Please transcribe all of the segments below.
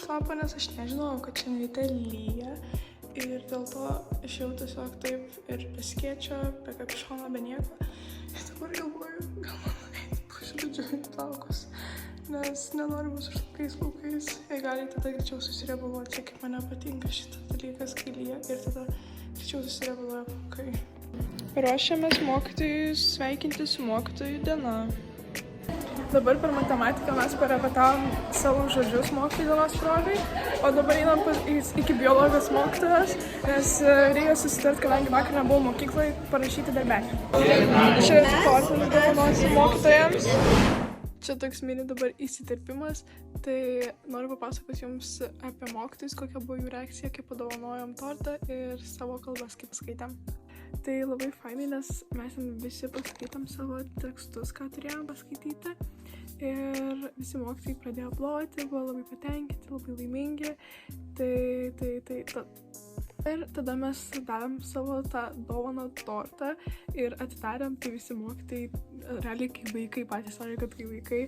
topą, nes aš nežinojau, kad šiandien ryte lyja. Ir dėl to išėjau tiesiog taip ir be skėčio, be kapišono, be nieko. Ir dabar galvoju, gal man eiti pašildžiuoti plaukus, nes nenoriu būti užlakais plaukais. Ir gali tada greičiau susiriebaluoti, kaip man patinka šitas dalykas, kai lyja. Ir tada greičiau susiriebaluoja plaukai. Ruošiamės mokytojus sveikinti su mokytojų diena. Dabar per matematiką mes parepetavom savo žodžius mokytojų dienos progai, o dabar einam iki biologijos mokytojos, nes reikia susitarti, kadangi vakar nebuvau mokykloje, parašyti darbelį. Čia tortą dovanosiu mokytojams. Čia toks mini dabar įsiterpimas, tai noriu papasakoti jums apie mokytojus, kokia buvo jų reakcija, kaip padovanojom tortą ir savo kalbas, kaip skaitėm. Tai labai fainai, nes mes visi paskaitom savo tekstus, ką turėjom paskaityti. Ir visi mokytojai pradėjo ploti, buvo labai patenkinti, labai laimingi. Ir tada mes davėm savo tą dovaną tortą ir atidarėm, tai visi mokytojai, realiai kai vaikai, patys sakė, kad kai vaikai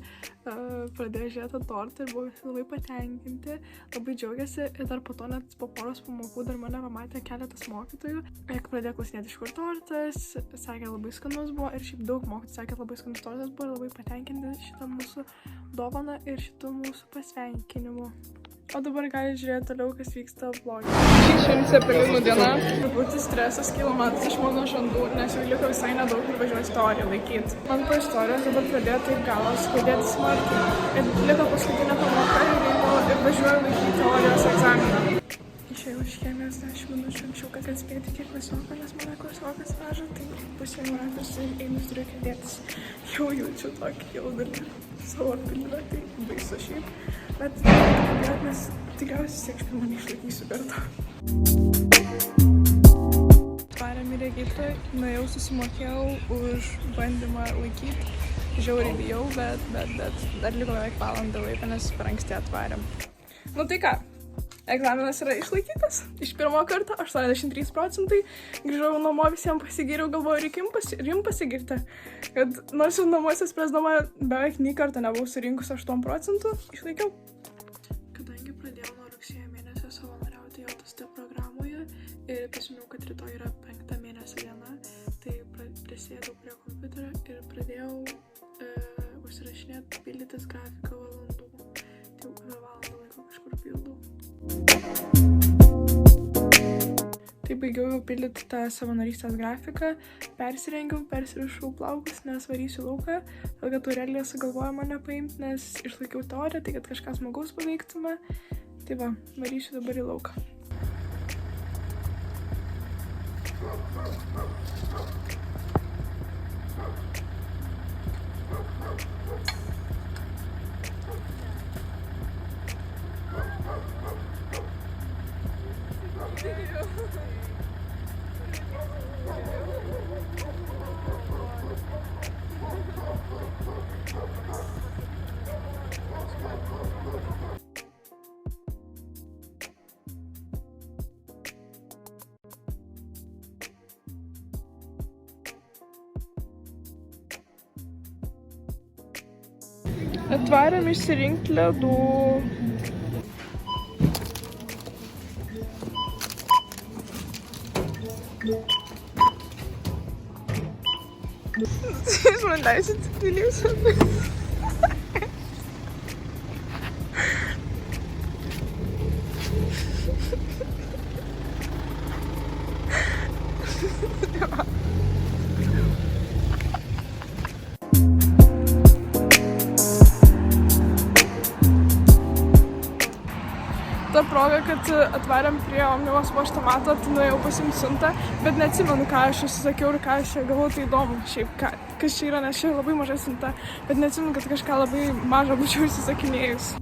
pradėjo žiūrėti tą tortą ir buvo visi labai patenkinti, labai džiaugiasi. Ir dar po to net po poros pamokų dar mane pamatė keletas mokytojų. Ir pradėjo klausinėti, iš kur tortas, sakė, labai skanus buvo ir šiaip daug mokytojų sakė, labai skanus tortas buvo ir labai patenkinti šitą mūsų dovaną ir šitų mūsų pasveikinimu. O dabar gali žiūrėti toliau, kas vyksta vlogė. Šiandien cepelinų diena. Truputį stresas kyla man iš mano žandų, nes jau liko visai nedaug ir važiuoju istoriją laikyti. Man po istorijos dabar pradėjo taip galas skaudėti smarkiai. Ir liko paskutinė pamoka ir važiuoju laikyti teorijos egzaminą. Išėjau iš chemijos 10 minučių anksčiau, kad atspėti kiek klasioką, nes mano klasiokas veža, tai pusė ratas ir einu turiu kėdėtis. Jau jaučiu tokį jaudulį savo pilvę, tai baisu šiaip. Bet nes tikriausiai sėkštai mane išlaikysiu kartą. Atvarėm į regitrą, nuėjau susimokėjau už bandymą laikyti. Žiauriai bijau, bet dar liko beveik valandą laiko, nes per anksti atvarėm. Nu tai ką, egzaminas yra išlaikytas. Iš pirmo karto 83%. Grįžau namo, visiems pasigiriau, galvoju, reikia jums pasigirti. Kad nors jau namuose spręsdama beveik nei kartą nebuvau surinkus 8%, išlaikiau. Kadangi pradėjau nuo rugsėjo mėnesio savanoriauti JTST programoje ir prisiminiau, kad rytoj yra 5 mėnesio diena, tai prisėdau prie kompiuterio ir pradėjau užsirašinėti, pildytis grafiką valandų. Tai jau apie valandą laiko kažkur pildau. Tai baigiau jau pildyti tą savanorystės grafiką, persirengiau, persirišau plaukus, nes varysiu lauką, todėl kad Aurelija sugalvojo mane paimti, nes išlaikiau teoriją, tai kad kažką smagaus paveiktume. Tai va, varysiu dabar į lauką. Atvarėm išsirinkti ledų. Jūs man leisit dalyvauti. Ta proga, kad atvarėm prie Omnivos paštomato, tai nuėjau pasiimti siuntą, bet neatsimenu, ką aš užsisakiau ir ką aš čia galvoju, tai įdomu šiaip, kas čia yra, nes čia labai maža siunta, bet neatsimenu, kad kažką labai mažą būčiau užsisakinėjus.